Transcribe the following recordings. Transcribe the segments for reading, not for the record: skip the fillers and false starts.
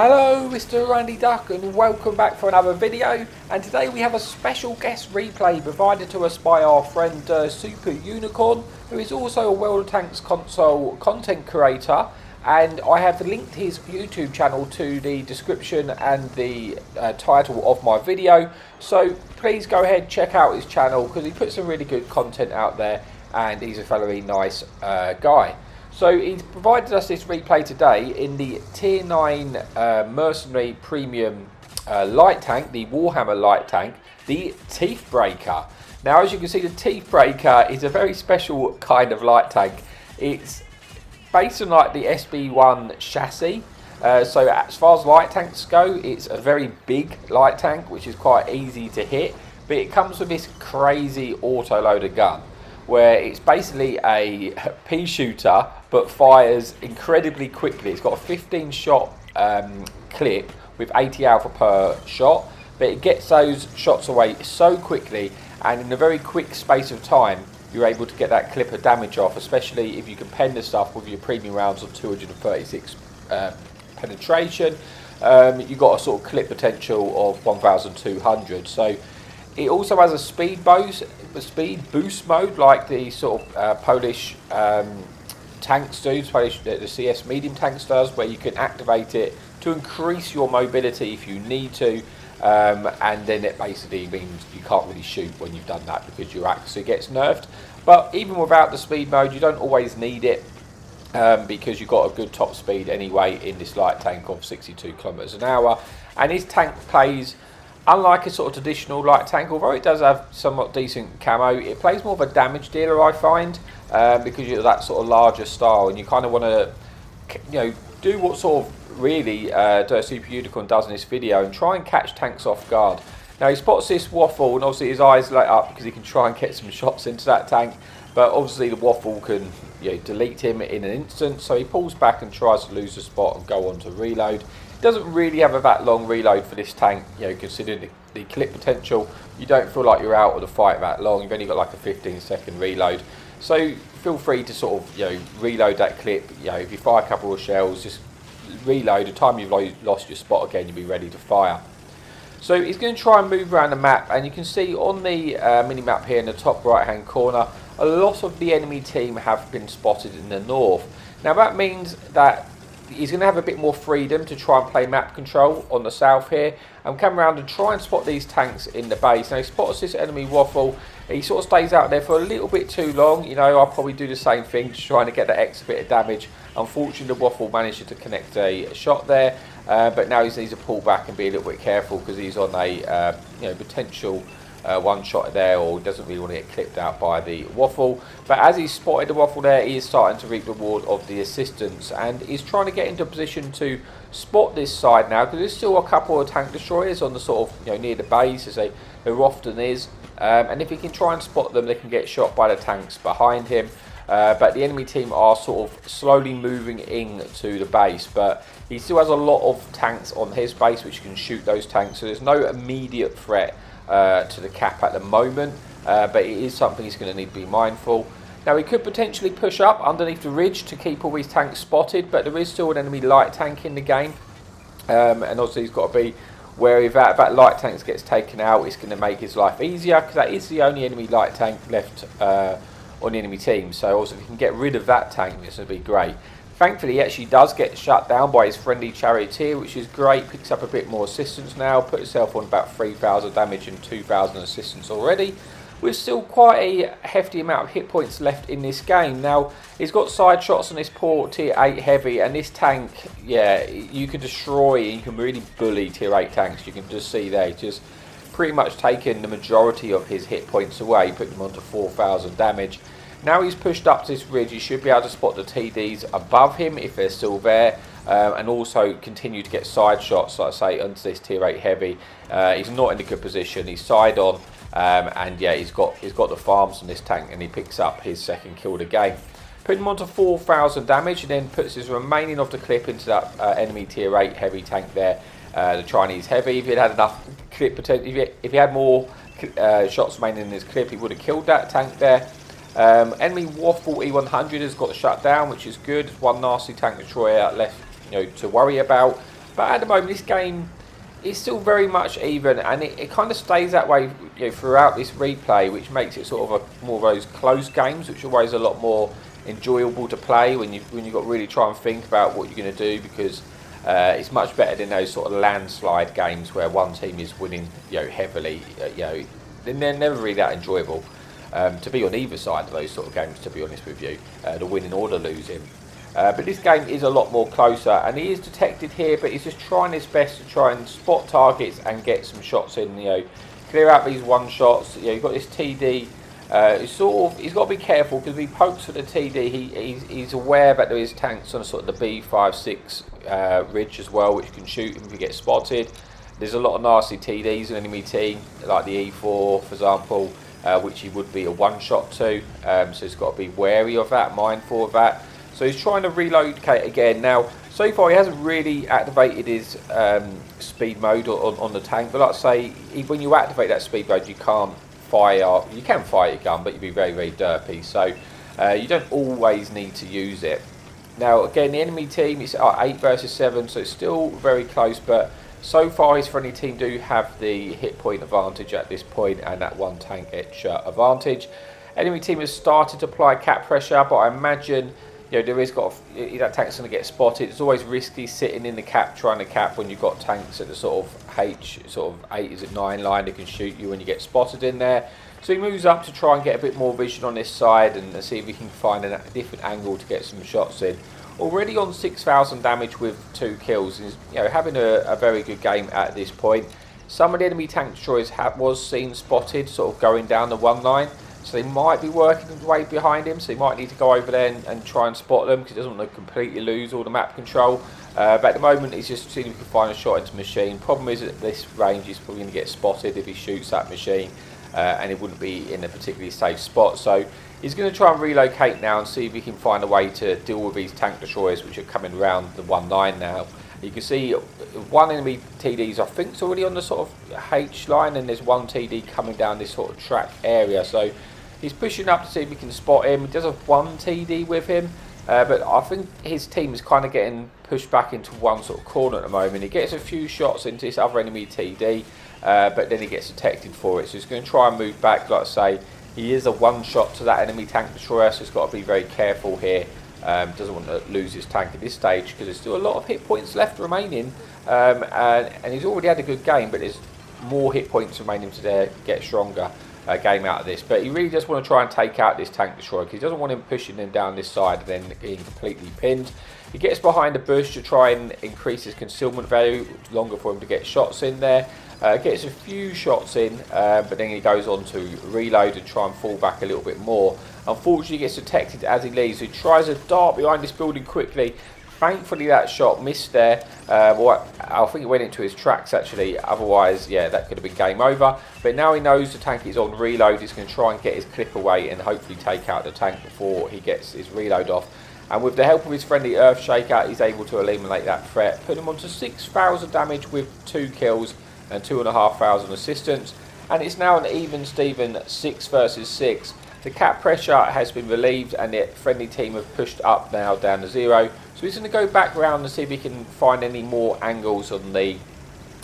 Hello, Mr. Randy Duck, and welcome back for another video. And today we have a special guest replay provided to us by our friend Super Unicorn, who is also a World of Tanks console content creator. And I have linked his YouTube channel to the description and the title of my video. So please go ahead, check out his channel because he puts some really good content out there, and he's a very nice guy. So he's provided us this replay today in the Tier 9 Mercenary Premium light tank, the Warhammer light tank, the Teefbreaka. Now, as you can see, the Teefbreaka is a very special kind of light tank. It's based on like the SB1 chassis. So as far as light tanks go, it's a very big light tank, which is quite easy to hit. But it comes with this crazy auto-loader gun, where it's basically a pea shooter but fires incredibly quickly. It's got a 15 shot clip with 80 alpha per shot, but it gets those shots away so quickly, and in a very quick space of time you're able to get that clip of damage off, especially if you can pen the stuff with your premium rounds of 236 penetration. You've got a sort of clip potential of 1200. So it also has a speed boost mode, like the sort of Polish tanks do, the CS medium tanks does, where you can activate it to increase your mobility if you need to, and then it basically means you can't really shoot when you've done that because your accuracy gets nerfed. But even without the speed mode, you don't always need it, because you've got a good top speed anyway in this light tank of 62 kilometers an hour. And this tank plays unlike a sort of traditional light tank, although it does have somewhat decent camo. It plays more of a damage dealer, I find, because you're that sort of larger style, and you kind of want to, do what sort of really Super Unicorn does in this video, and try and catch tanks off guard. Now he spots this waffle, and obviously his eyes light up because he can try and get some shots into that tank. But obviously the waffle can delete him in an instant, so he pulls back and tries to lose the spot and go on to reload. Doesn't really have that long reload for this tank, considering the clip potential. You don't feel like you're out of the fight that long. You've only got like a 15-second reload, so feel free to sort of reload that clip. If you fire a couple of shells, just reload. The time you've lost your spot again, you'll be ready to fire. So he's going to try and move around the map, and you can see on the mini map here in the top right hand corner, a lot of the enemy team have been spotted in the north. Now that means that he's going to have a bit more freedom to try and play map control on the south here, and come around and try and spot these tanks in the base. Now he spots this enemy waffle. He sort of stays out there for a little bit too long. I'll probably do the same thing, just trying to get that extra bit of damage. Unfortunately, the waffle managed to connect a shot there, but now he needs to pull back and be a little bit careful because he's on a potential one shot there, or doesn't really want to get clipped out by the waffle. But as he's spotted the waffle there, he is starting to reap the reward of the assistance, and he's trying to get into a position to spot this side now, because there's still a couple of tank destroyers on the sort of near the base, as there often is, and if he can try and spot them, they can get shot by the tanks behind him. But the enemy team are sort of slowly moving into the base, but he still has a lot of tanks on his base which can shoot those tanks, so there's no immediate threat to the cap at the moment, but it is something he's going to need to be mindful. Now he could potentially push up underneath the ridge to keep all these tanks spotted, but there is still an enemy light tank in the game, and obviously he's got to be wary of that. If that light tank gets taken out, it's going to make his life easier, because that is the only enemy light tank left on the enemy team. So also if he can get rid of that tank, this would be great. Thankfully, he actually does get shut down by his friendly charioteer, which is great. Picks up a bit more assistance now. Put himself on about 3,000 damage and 2,000 assistance already, with still quite a hefty amount of hit points left in this game. Now, he's got side shots on this poor Tier 8 heavy, and this tank, you can destroy, you can really bully Tier 8 tanks. You can just see there, just pretty much taken the majority of his hit points away, putting him onto 4,000 damage. Now he's pushed up to this ridge, he should be able to spot the TDs above him if they're still there, and also continue to get side shots, like I say, onto this Tier 8 heavy. He's not in a good position, he's side on, and he's got the farms on this tank, and he picks up his second kill of the game. Putting him onto 4,000 damage, and then puts his remaining of the clip into that enemy Tier 8 heavy tank there, the Chinese heavy. If he had enough clip potential, if he had more shots remaining in his clip, he would have killed that tank there. Enemy Waffle E100 has got shut down, which is good. There's one nasty tank destroyer left, to worry about. But at the moment, this game is still very much even, and it kind of stays that way, you know, throughout this replay, which makes it sort of more of those close games, which are always a lot more enjoyable to play when you've got to really try and think about what you're going to do, because it's much better than those sort of landslide games where one team is winning, you know, heavily. You know, then they're never really that enjoyable to be on either side of those sort of games, to be honest with you, the winning or the losing. But this game is a lot more closer, and he is detected here, but he's just trying his best to try and spot targets and get some shots in. You know, clear out these one shots. You know, you've got this TD. He's got to be careful, because if he pokes for the TD, he's aware that there is tanks on sort of the B5-6 ridge as well, which can shoot him if he gets spotted. There's a lot of nasty TDs in enemy team, like the E4, for example, which he would be a one-shot to. So he's got to be wary of that, mindful of that. So he's trying to relocate again. Now, so far he hasn't really activated his speed mode on the tank, but like I say, when you activate that speed mode, you can't fire. You can fire your gun, but you'd be very, very derpy. So you don't always need to use it. Now, again, the enemy team is 8 versus 7, so it's still very close, but so far his friendly team do have the hit point advantage at this point, and that one tank etcher advantage. Enemy team has started to apply cap pressure, but I imagine, you know, there is that tank's going to get spotted. It's always risky sitting in the cap, trying to cap when you've got tanks at the sort of 8 is it 9 line that can shoot you when you get spotted in there. So he moves up to try and get a bit more vision on this side and see if he can find a different angle to get some shots in. Already on 6,000 damage with 2 kills. He's, you know, having a very good game at this point. Some of the enemy tank destroyers was seen spotted, sort of going down the one line. So they might be working their way behind him, so he might need to go over there and try and spot them, because he doesn't want to completely lose all the map control. But at the moment, he's just seeing if he can find a shot into machine. Problem is, at this range, he's probably going to get spotted if he shoots that machine, and it wouldn't be in a particularly safe spot. So he's going to try and relocate now and see if he can find a way to deal with these tank destroyers, which are coming around the 1-9 now. You can see one enemy TD's, I think, is already on the sort of H line, and there's one TD coming down this sort of track area. So he's pushing up to see if he can spot him. He does have one TD with him, but I think his team is kind of getting pushed back into one sort of corner at the moment. He gets a few shots into this other enemy TD, but then he gets detected for it. So he's going to try and move back. Like I say, he is a one-shot to that enemy tank destroyer, so he's got to be very careful here. Doesn't want to lose his tank at this stage, because there's still a lot of hit points left remaining, and he's already had a good game, but there's more hit points remaining to get stronger game out of this. But he really does want to try and take out this tank destroyer, because he doesn't want him pushing him down this side and then being completely pinned. He gets behind the bush to try and increase his concealment value, longer for him to get shots in there. Gets a few shots in, but then he goes on to reload and try and fall back a little bit more. Unfortunately, he gets detected as he leaves. He tries to dart behind this building quickly. Thankfully, that shot missed there. Well, I think it went into his tracks, actually. Otherwise, yeah, that could have been game over. But now he knows the tank is on reload. He's going to try and get his clip away and hopefully take out the tank before he gets his reload off. And with the help of his friendly Earthshaker, he's able to eliminate that threat. Put him onto 6,000 damage with 2 kills and 2,500 assistance. And it's now an even Steven 6 versus 6. The cap pressure has been relieved, and the friendly team have pushed up now down to 0. So he's going to go back round and see if he can find any more angles on the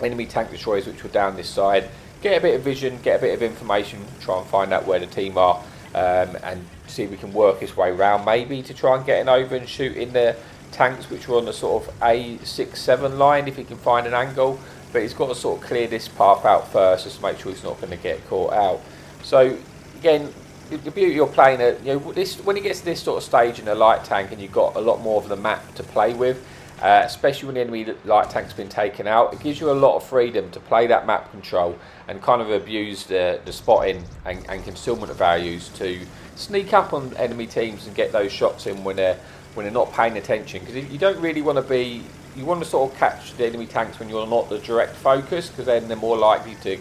enemy tank destroyers which were down this side. Get a bit of vision, get a bit of information, try and find out where the team are, and see if we can work his way round maybe to try and get in over and shoot in the tanks which are on the sort of A6-7 line if he can find an angle. But he's got to sort of clear this path out first, just to make sure he's not going to get caught out. So again, the beauty you're playing at, you know, this, when he gets to this sort of stage in a light tank and you've got a lot more of the map to play with, especially when the enemy light tank's been taken out, it gives you a lot of freedom to play that map control and kind of abuse the spotting and concealment values to sneak up on enemy teams and get those shots in when they're not paying attention. Because you don't really want to be, you want to sort of catch the enemy tanks when you're not the direct focus, because then they're more likely to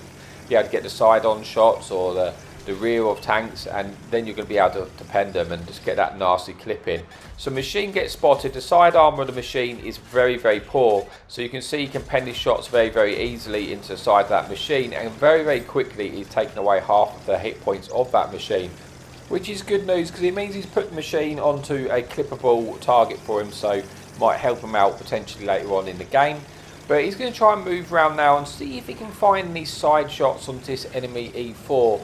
be able to get the side-on shots or the rear of tanks, and then you're going to be able to pen them and just get that nasty clip in. So machine gets spotted. The side armour of the machine is very, very poor, so you can see he can pen his shots very, very easily into the side of that machine, and very, very quickly he's taken away half of the hit points of that machine, which is good news because it means he's put the machine onto a clippable target for him, so might help him out potentially later on in the game. But he's going to try and move around now and see if he can find these side shots onto this enemy E4,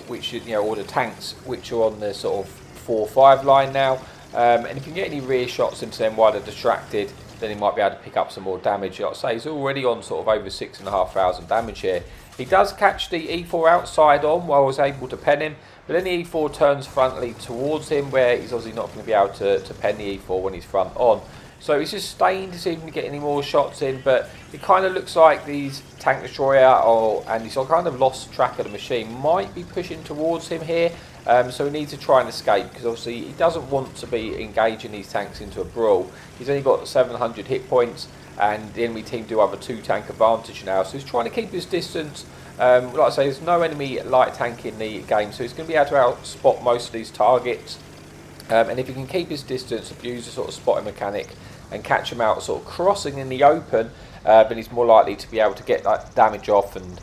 which, you know, or the tanks which are on the sort of 4-5 line now. And if you can get any rear shots into them while they're distracted, then he might be able to pick up some more damage. Like I say, he's already on sort of over 6,500 damage here. He does catch the E4 outside on while I was able to pen him, but then the E4 turns frontally towards him, where he's obviously not going to be able to pen the E4 when he's front on. So he's just staying to see if he can get any more shots in, but it kind of looks like these tank destroyer, and he's kind of lost track of the machine, might be pushing towards him here. So he needs to try and escape, because obviously he doesn't want to be engaging these tanks into a brawl. He's only got 700 hit points, and the enemy team do have a 2-tank advantage now, so he's trying to keep his distance. Like I say, there's no enemy light tank in the game, so he's going to be able to outspot most of these targets. And if he can keep his distance, abuse the sort of spotting mechanic and catch him out sort of crossing in the open, then he's more likely to be able to get that damage off and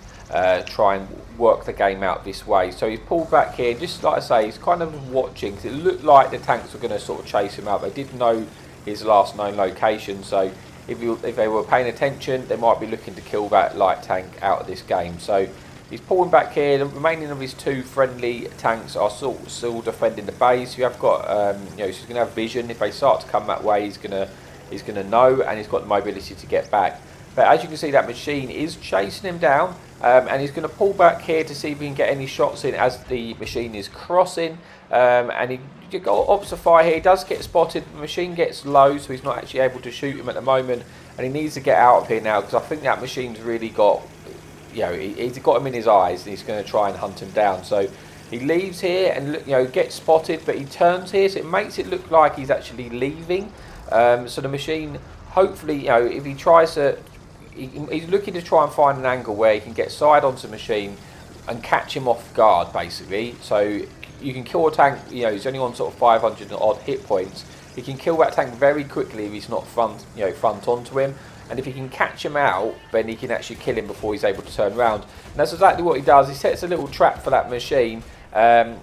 try and work the game out this way. So he's pulled back here, just like I say, he's kind of watching, because it looked like the tanks were going to sort of chase him out. They did know his last known location, so if they were paying attention, they might be looking to kill that light tank out of this game. So he's pulling back here. The remaining of his 2 friendly tanks are still defending the base. You have got, you know, he's going to have vision. If they start to come that way, he's going to know, and he's got the mobility to get back. But as you can see, that machine is chasing him down, and he's going to pull back here to see if he can get any shots in as the machine is crossing. And he got ops of fire here. He does get spotted. The machine gets low, so he's not actually able to shoot him at the moment, and he needs to get out of here now, because I think that machine's really got, you know, he's got him in his eyes, and he's going to try and hunt him down. So he leaves here and, you know, gets spotted, but he turns here, so it makes it look like he's actually leaving. So the machine, hopefully, you know, if he tries to, he's looking to try and find an angle where he can get side onto the machine and catch him off guard, basically. So you can kill a tank, you know, he's only on sort of 500 odd hit points. He can kill that tank very quickly if he's not front onto him. And if he can catch him out, then he can actually kill him before he's able to turn around. And that's exactly what he does. He sets a little trap for that machine.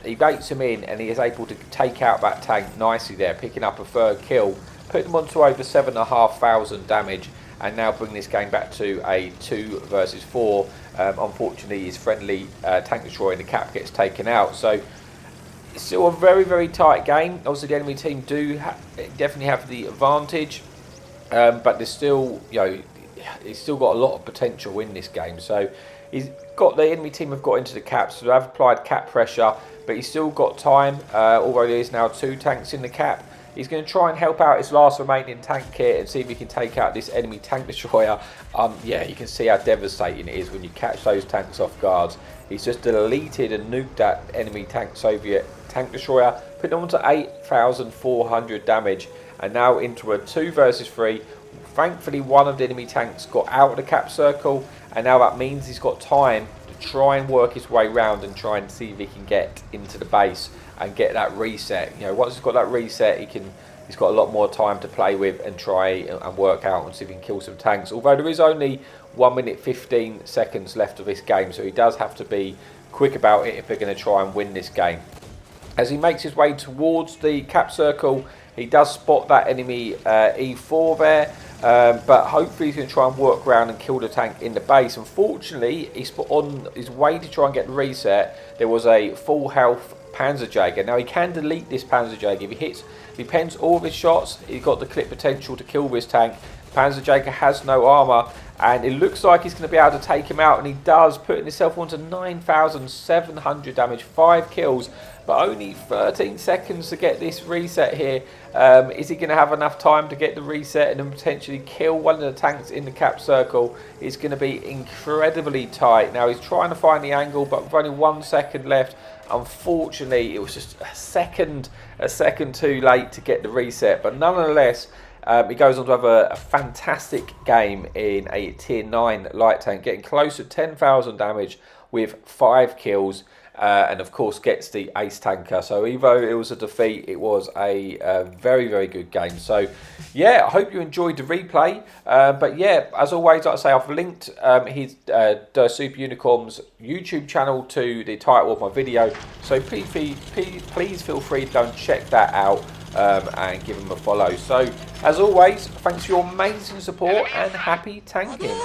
He baits him in, and he is able to take out that tank nicely there, picking up a 3rd kill, put him onto over 7,500 damage, and now bring this game back to a 2 versus 4. Unfortunately, his friendly tank destroyer in the cap gets taken out. So it's still a very, very tight game. Obviously, the enemy team do definitely have the advantage, but there's still, you know, he's still got a lot of potential in this game. So he's got, the enemy team have got into the caps, so they've applied cap pressure, but he's still got time. Although there is now 2 tanks in the cap, he's going to try and help out his last remaining tank here and see if he can take out this enemy tank destroyer. Yeah, you can see how devastating it is when you catch those tanks off guard. He's just deleted and nuked that enemy Soviet tank destroyer, put him on to 8,400 damage, and now into a 2 versus 3. Thankfully, one of the enemy tanks got out of the cap circle, and now that means he's got time to try and work his way round and try and see if he can get into the base and get that reset. You know, once he's got that reset, he's got a lot more time to play with and try and work out and see if he can kill some tanks. Although there is only 1 minute 15 seconds left of this game, so he does have to be quick about it if they're going to try and win this game. As he makes his way towards the cap circle, he does spot that enemy E4 there, but hopefully he's going to try and work around and kill the tank in the base. Unfortunately, he's on his way to try and get the reset. There was a full health Panzerjäger. Now he can delete this Panzerjäger if he pens all of his shots. He's got the clip potential to kill this tank. Panzerjäger has no armour, and it looks like he's going to be able to take him out, and he does, putting himself onto 9,700 damage, 5 kills, but only 13 seconds to get this reset here. Is he going to have enough time to get the reset and then potentially kill one of the tanks in the cap circle? It's going to be incredibly tight. Now he's trying to find the angle, but with only 1 second left, unfortunately it was just a second too late to get the reset. But nonetheless, he goes on to have a fantastic game in a tier 9 light tank, getting close to 10,000 damage with 5 kills. And of course gets the ace tanker. So even though it was a defeat, it was a very, very good game. So yeah, I hope you enjoyed the replay. But yeah, as always, like I say, I've linked his Der Super Unicorn's YouTube channel to the title of my video. So please feel free to go and check that out. and give them a follow. So, as always, thanks for your amazing support and happy tanking.